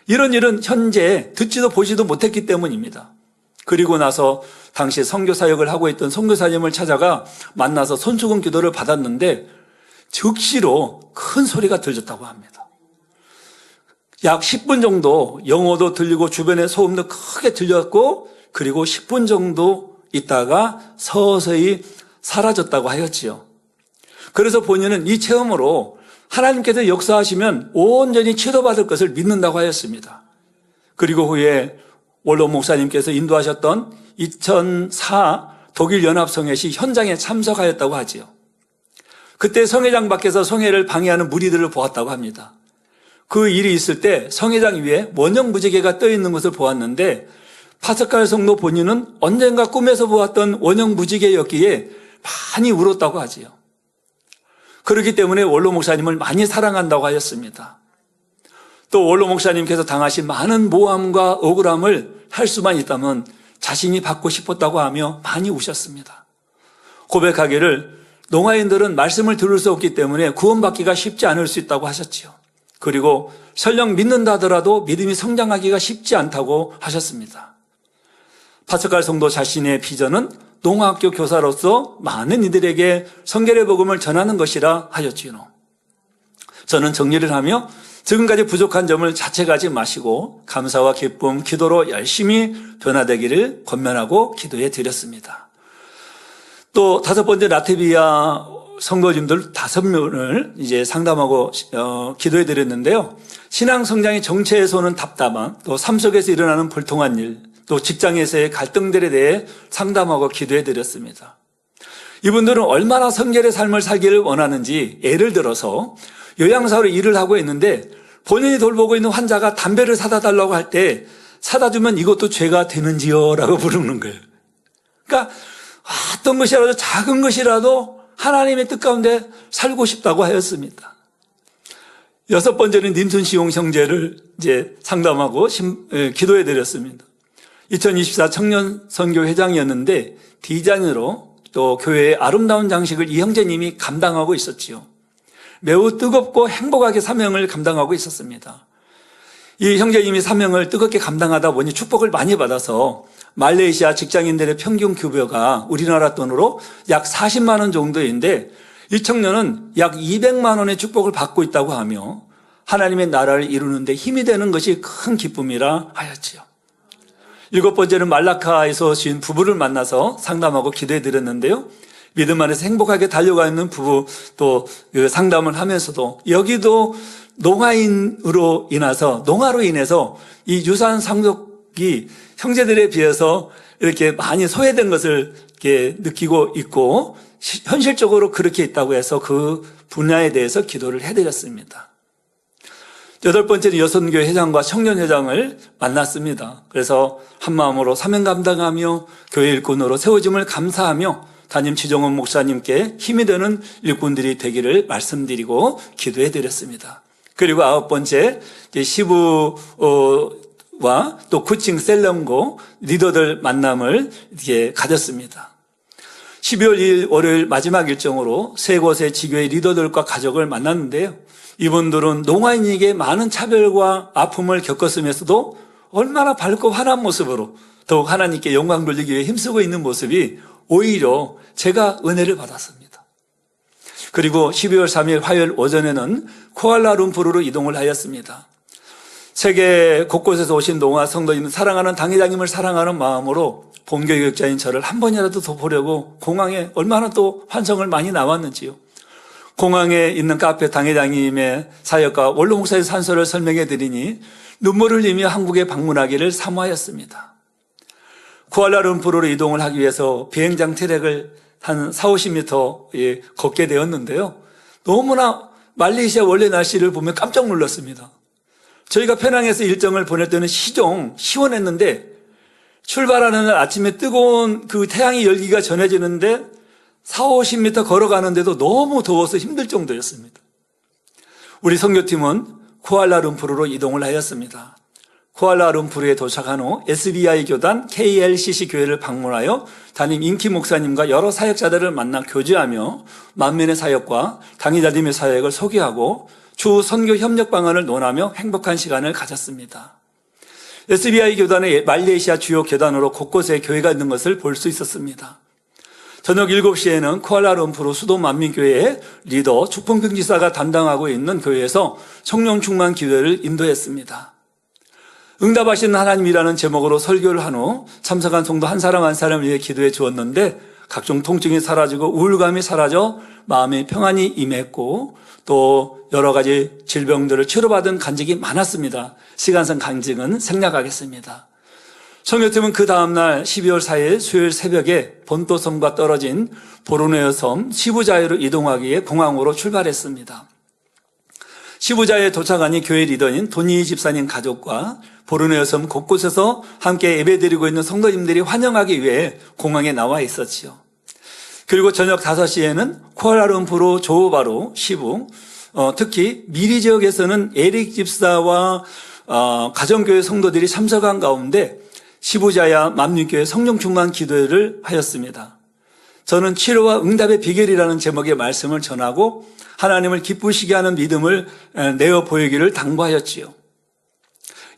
이런 일은 현재 듣지도 보지도 못했기 때문입니다. 그리고 나서 당시 선교 사역을 하고 있던 선교사님을 찾아가 만나서 손수건 기도를 받았는데 즉시로 큰 소리가 들렸다고 합니다. 약 10분 정도 영어도 들리고 주변에 소음도 크게 들렸고, 그리고 10분 정도 있다가 서서히 사라졌다고 하였지요. 그래서 본인은 이 체험으로 하나님께서 역사하시면 온전히 치료받을 것을 믿는다고 하였습니다. 그리고 후에 원로 목사님께서 인도하셨던 2004 독일 연합성회시 현장에 참석하였다고 하지요. 그때 성회장 밖에서 성회를 방해하는 무리들을 보았다고 합니다. 그 일이 있을 때 성회장 위에 원형 무지개가 떠 있는 것을 보았는데, 파스칼 성도 본인은 언젠가 꿈에서 보았던 원형 무지개였기에 많이 울었다고 하지요. 그렇기 때문에 원로 목사님을 많이 사랑한다고 하였습니다. 또 원로 목사님께서 당하신 많은 모함과 억울함을 할 수만 있다면 자신이 받고 싶었다고 하며 많이 우셨습니다. 고백하기를 농아인들은 말씀을 들을 수 없기 때문에 구원받기가 쉽지 않을 수 있다고 하셨지요. 그리고 설령 믿는다 하더라도 믿음이 성장하기가 쉽지 않다고 하셨습니다. 파스칼 성도 자신의 비전은 농학교 교사로서 많은 이들에게 성결의 복음을 전하는 것이라 하였지요. 저는 정리를 하며 지금까지 부족한 점을 자책하지 마시고 감사와 기쁨, 기도로 열심히 변화되기를 권면하고 기도해 드렸습니다. 또 5번째 라트비아 성도님들 5명을 이제 상담하고 기도해 드렸는데요. 신앙 성장의 정체에서는 답답한, 또 삶 속에서 일어나는 불통한 일, 또 직장에서의 갈등들에 대해 상담하고 기도해 드렸습니다. 이분들은 얼마나 성결의 삶을 살기를 원하는지, 예를 들어서 요양사로 일을 하고 있는데 본인이 돌보고 있는 환자가 담배를 사다 달라고 할 때 사다 주면 이것도 죄가 되는지요? 라고 부르는 거예요. 그러니까 어떤 것이라도 작은 것이라도 하나님의 뜻 가운데 살고 싶다고 하였습니다. 6번째는 님순시용 형제를 이제 상담하고 기도해 드렸습니다. 2024 청년 선교 회장이었는데 디자인으로 또 교회의 아름다운 장식을 이 형제님이 감당하고 있었지요. 매우 뜨겁고 행복하게 사명을 감당하고 있었습니다. 이 형제님이 사명을 뜨겁게 감당하다 보니 축복을 많이 받아서 말레이시아 직장인들의 평균 급여가 우리나라 돈으로 약 40만 원 정도인데, 이 청년은 약 200만 원의 축복을 받고 있다고 하며 하나님의 나라를 이루는 데 힘이 되는 것이 큰 기쁨이라 하였지요. 7번째는 말라카에서 오신 부부를 만나서 상담하고 기도해 드렸는데요. 믿음 안에서 행복하게 달려가 있는 부부 또 그 상담을 하면서도 여기도 농아로 인해서 이 유산 상속이 형제들에 비해서 이렇게 많이 소외된 것을 이렇게 느끼고 있고, 현실적으로 그렇게 있다고 해서 그 분야에 대해서 기도를 해드렸습니다. 8번째는 여선교회 회장과 청년회장을 만났습니다. 그래서 한마음으로 사명 감당하며 교회 일꾼으로 세워짐을 감사하며 담임 지정훈 목사님께 힘이 되는 일꾼들이 되기를 말씀드리고 기도해 드렸습니다. 그리고 9번째, 시부와 또 코칭 셀럼고 리더들 만남을 이렇게 가졌습니다. 12월 2일 월요일 마지막 일정으로 세 곳의 지교회 리더들과 가족을 만났는데요. 이분들은 농아인에게 많은 차별과 아픔을 겪었으면서도 얼마나 밝고 환한 모습으로 더욱 하나님께 영광 돌리기 위해 힘쓰고 있는 모습이 오히려 제가 은혜를 받았습니다. 그리고 12월 3일 화요일 오전에는 쿠알라룸푸르로 이동을 하였습니다. 세계 곳곳에서 오신 농아 성도님, 사랑하는 당회장님을 사랑하는 마음으로 본교육자인 저를 한 번이라도 더 보려고 공항에 얼마나 또 환성을 많이 나왔는지요. 공항에 있는 카페 당회장님의 사역과 원로 목사의 산소를 설명해 드리니 눈물을 흘리며 한국에 방문하기를 사모하였습니다. 쿠알라룸푸르로 이동을 하기 위해서 비행장 트랙을 한 40-50m 걷게 되었는데요. 너무나 말레이시아 원래 날씨를 보면 깜짝 놀랐습니다. 저희가 페낭에서 일정을 보낼 때는 시원했는데 출발하는 날 아침에 뜨거운 그 태양의 열기가 전해지는데 40-50m 걸어가는데도 너무 더워서 힘들 정도였습니다. 우리 선교팀은 쿠알라룸푸르로 이동을 하였습니다. 쿠알라룸푸르에 도착한 후 SBI 교단 KLCC 교회를 방문하여 담임 인기 목사님과 여러 사역자들을 만나 교제하며 만민의 사역과 당회자님의 사역을 소개하고 추후 선교 협력 방안을 논하며 행복한 시간을 가졌습니다. SBI 교단의 말레이시아 주요 교단으로 곳곳에 교회가 있는 것을 볼 수 있었습니다. 저녁 7시에는 쿠알라룸푸르 수도 만민교회의 리더 축봉평 지사가 담당하고 있는 교회에서 성령 충만 기도회를 인도했습니다. 응답하신 하나님이라는 제목으로 설교를 한 후 참석한 성도 한 사람 한 사람을 위해 기도해 주었는데 각종 통증이 사라지고 우울감이 사라져 마음의 평안이 임했고 또 여러 가지 질병들을 치료받은 간증이 많았습니다. 시간상 간증은 생략하겠습니다. 선교팀은 그 다음날 12월 4일 수요일 새벽에 본토섬과 떨어진 보르네오 섬 시부자에로 이동하기 위해 공항으로 출발했습니다. 시부자에 도착하니 교회 리더인 도니 집사님 가족과 보르네오 섬 곳곳에서 함께 예배드리고 있는 성도님들이 환영하기 위해 공항에 나와 있었지요. 그리고 저녁 5시에는 쿠알라룸푸르 조호바루 시부, 특히 미리 지역에서는 에릭 집사와 가정교회 성도들이 참석한 가운데 시부자야 만민교회 성령 충만 기도회를 하였습니다. 저는 치료와 응답의 비결이라는 제목의 말씀을 전하고 하나님을 기쁘시게 하는 믿음을 내어 보이기를 당부하였지요.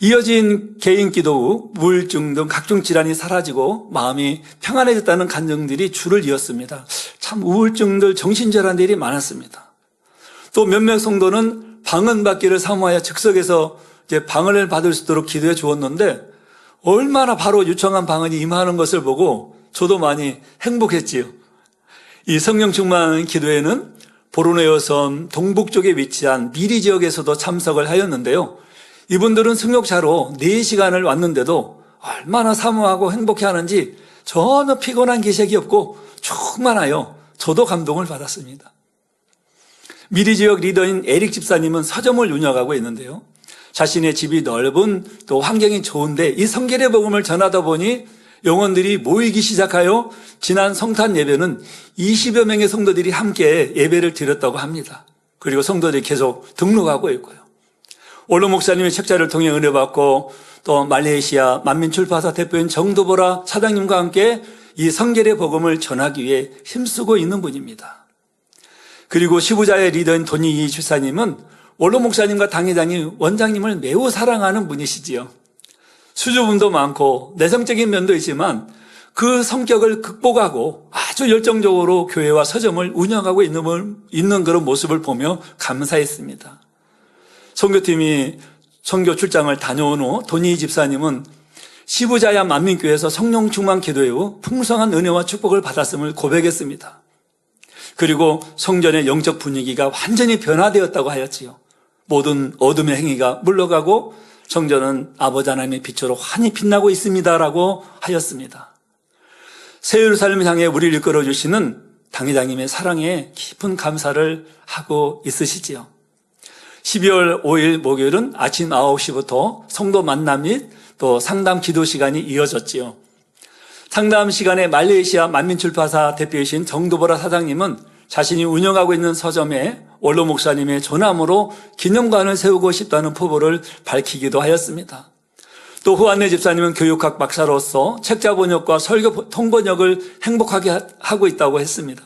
이어진 개인 기도 후 우울증 등 각종 질환이 사라지고 마음이 평안해졌다는 간증들이 줄을 이었습니다. 참 우울증들, 정신질환들이 많았습니다. 또 몇몇 성도는 방언 받기를 사모하여 즉석에서 이제 방언을 받을 수 있도록 기도해 주었는데 얼마나 바로 요청한 방언이 임하는 것을 보고 저도 많이 행복했지요. 이 성령 충만 기도회는 보르네오 섬 동북쪽에 위치한 미리 지역에서도 참석을 하였는데요. 이분들은 승용차로 4시간을 왔는데도 얼마나 사모하고 행복해하는지 전혀 피곤한 기색이 없고 충만하여 저도 감동을 받았습니다. 미리 지역 리더인 에릭 집사님은 서점을 운영하고 있는데요. 자신의 집이 넓은 또 환경이 좋은데 이 성결의 복음을 전하다 보니 영혼들이 모이기 시작하여 지난 성탄 예배는 20여 명의 성도들이 함께 예배를 드렸다고 합니다. 그리고 성도들이 계속 등록하고 있고요. 원로 목사님의 책자를 통해 은혜 받고 또 말레이시아 만민출판사 대표인 정도보라 사장님과 함께 이 성결의 복음을 전하기 위해 힘쓰고 있는 분입니다. 그리고 시부자의 리더인 도니 주사님은 원로 목사님과 당회장이 원장님을 매우 사랑하는 분이시지요. 수줍음도 많고 내성적인 면도 있지만 그 성격을 극복하고 아주 열정적으로 교회와 서점을 운영하고 있는 그런 모습을 보며 감사했습니다. 선교팀이 선교 출장을 다녀온 후 도니 집사님은 시부자야 만민교회에서 성령 충만 기도회 후 풍성한 은혜와 축복을 받았음을 고백했습니다. 그리고 성전의 영적 분위기가 완전히 변화되었다고 하였지요. 모든 어둠의 행위가 물러가고 성전은 아버지 하나님의 빛으로 환히 빛나고 있습니다라고 하였습니다. 새 예루살렘을 향해 우리를 이끌어 주시는 당회장님의 사랑에 깊은 감사를 하고 있으시지요. 12월 5일 목요일은 아침 9시부터 성도 만남 및 또 상담 기도 시간이 이어졌지요. 상담 시간에 말레이시아 만민출판사 대표이신 정도보라 사장님은 자신이 운영하고 있는 서점에 원로 목사님의 전함으로 기념관을 세우고 싶다는 포부를 밝히기도 하였습니다. 또 후안네 집사님은 교육학 박사로서 책자 번역과 설교 통번역을 행복하게 하고 있다고 했습니다.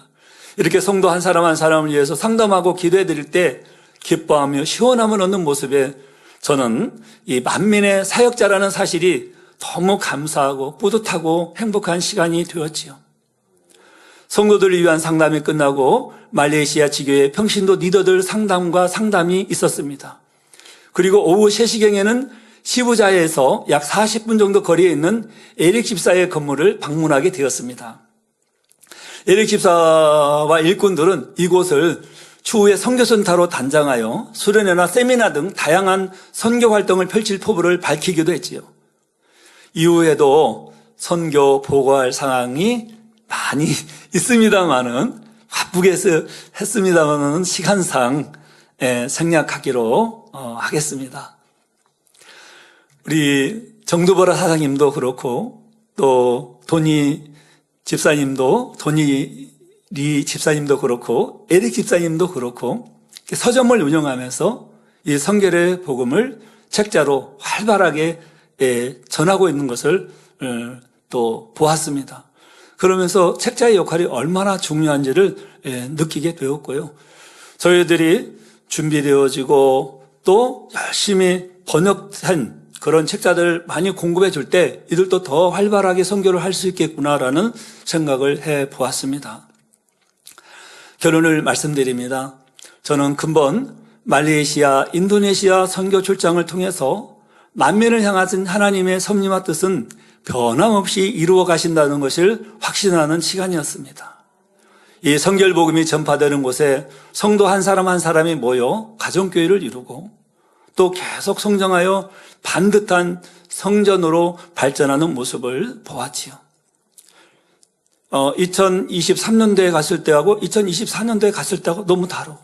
이렇게 성도 한 사람 한 사람을 위해서 상담하고 기도해 드릴 때 기뻐하며 시원함을 얻는 모습에 저는 이 만민의 사역자라는 사실이 너무 감사하고 뿌듯하고 행복한 시간이 되었지요. 성도들을 위한 상담이 끝나고 말레이시아 지교의 평신도 리더들 상담과 상담이 있었습니다. 그리고 오후 3시경에는 시부자에서 약 40분 정도 거리에 있는 에릭 집사의 건물을 방문하게 되었습니다. 에릭 집사와 일꾼들은 이곳을 추후에 선교센터로 단장하여 수련회나 세미나 등 다양한 선교 활동을 펼칠 포부를 밝히기도 했지요. 이후에도 선교 보고할 상황이 많이 있습니다만은 바쁘게 했습니다만은 시간상 생략하기로 하겠습니다. 우리 정두보라 사장님도 그렇고 또 도니 집사님도 도니 리 집사님도 그렇고 에릭 집사님도 그렇고 서점을 운영하면서 이 선교의 복음을 책자로 활발하게 전하고 있는 것을 또 보았습니다. 그러면서 책자의 역할이 얼마나 중요한지를 느끼게 되었고요. 저희들이 준비되어지고 또 열심히 번역한 그런 책자들 많이 공급해 줄 때 이들도 더 활발하게 선교를 할 수 있겠구나라는 생각을 해 보았습니다. 결론을 말씀드립니다. 저는 근본 말레이시아, 인도네시아 선교 출장을 통해서 만민을 향하신 하나님의 섭리와 뜻은 변함없이 이루어 가신다는 것을 확신하는 시간이었습니다. 이 선결복음이 전파되는 곳에 성도 한 사람 한 사람이 모여 가정교회를 이루고 또 계속 성장하여 반듯한 성전으로 발전하는 모습을 보았지요. 2023년도에 갔을 때하고 2024년도에 갔을 때하고 너무 다르고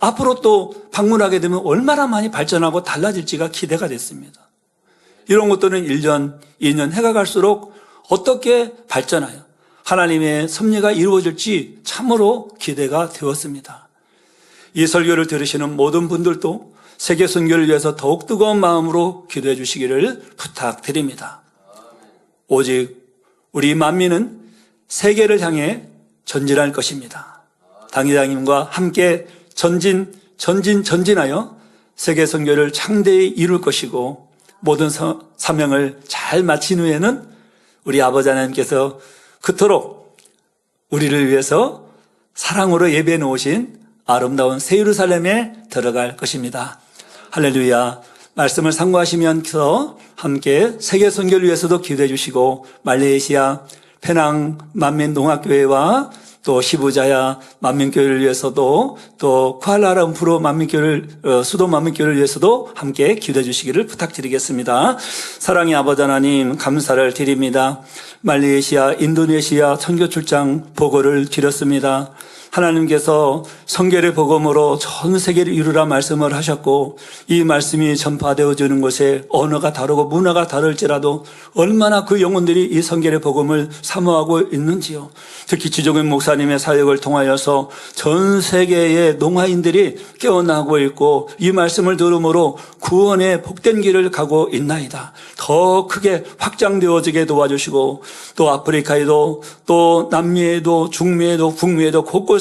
앞으로 또 방문하게 되면 얼마나 많이 발전하고 달라질지가 기대가 됐습니다. 이런 것들은 1년, 2년 해가 갈수록 어떻게 발전하여 하나님의 섭리가 이루어질지 참으로 기대가 되었습니다. 이 설교를 들으시는 모든 분들도 세계 선교를 위해서 더욱 뜨거운 마음으로 기도해 주시기를 부탁드립니다. 오직 우리 만민은 세계를 향해 전진할 것입니다. 당회장님과 함께 전진하여 세계 선교를 창대히 이룰 것이고 모든 사명을 잘 마친 후에는 우리 아버지 하나님께서 그토록 우리를 위해서 사랑으로 예배해 놓으신 아름다운 새 예루살렘에 들어갈 것입니다. 할렐루야. 말씀을 상고하시면서 함께 세계 선교를 위해서도 기도해 주시고 말레이시아 페낭 만민동학교회와 또 시부자야 만민교회를 위해서도 또 쿠알라룸푸르 만민교회를 수도 만민교회를 위해서도 함께 기도해 주시기를 부탁드리겠습니다. 사랑의 아버지 하나님 감사를 드립니다. 말레이시아 인도네시아 선교 출장 보고를 드렸습니다. 하나님께서 선교의 복음으로 전 세계를 이루라 말씀을 하셨고 이 말씀이 전파되어지는 곳에 언어가 다르고 문화가 다를지라도 얼마나 그 영혼들이 이 선교의 복음을 사모하고 있는지요. 특히 지종인 목사님의 사역을 통하여서 전 세계의 농화인들이 깨어나고 있고 이 말씀을 들음으로 구원의 복된 길을 가고 있나이다. 더 크게 확장되어지게 도와주시고 또 아프리카에도 또 남미에도 중미에도 북미에도 곳곳에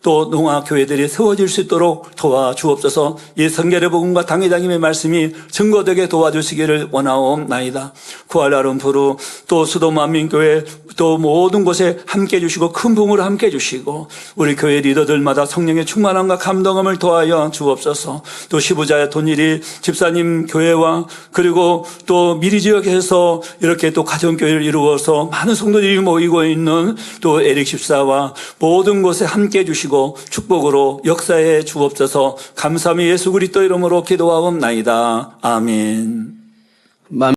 또 농화교회들이 세워질 수 있도록 도와주옵소서. 이 선교의 복음과 당회장님의 말씀이 증거되게 도와주시기를 원하옵나이다. 쿠알라룸푸르 또 수도 만민교회 또 모든 곳에 함께해 주시고 큰 부흥으로 함께해 주시고 우리 교회 리더들마다 성령의 충만함과 감동함을 더하여 주옵소서. 또 시부자의 돈일이 집사님 교회와 그리고 또 미리 지역에서 이렇게 또 가정교회를 이루어서 많은 성도들이 모이고 있는 또 에릭 집사와 모든 곳에 함께해 주시고 축복으로 역사해 주옵소서. 감사함이 예수 그리스도 이름으로 기도하옵나이다. 아멘.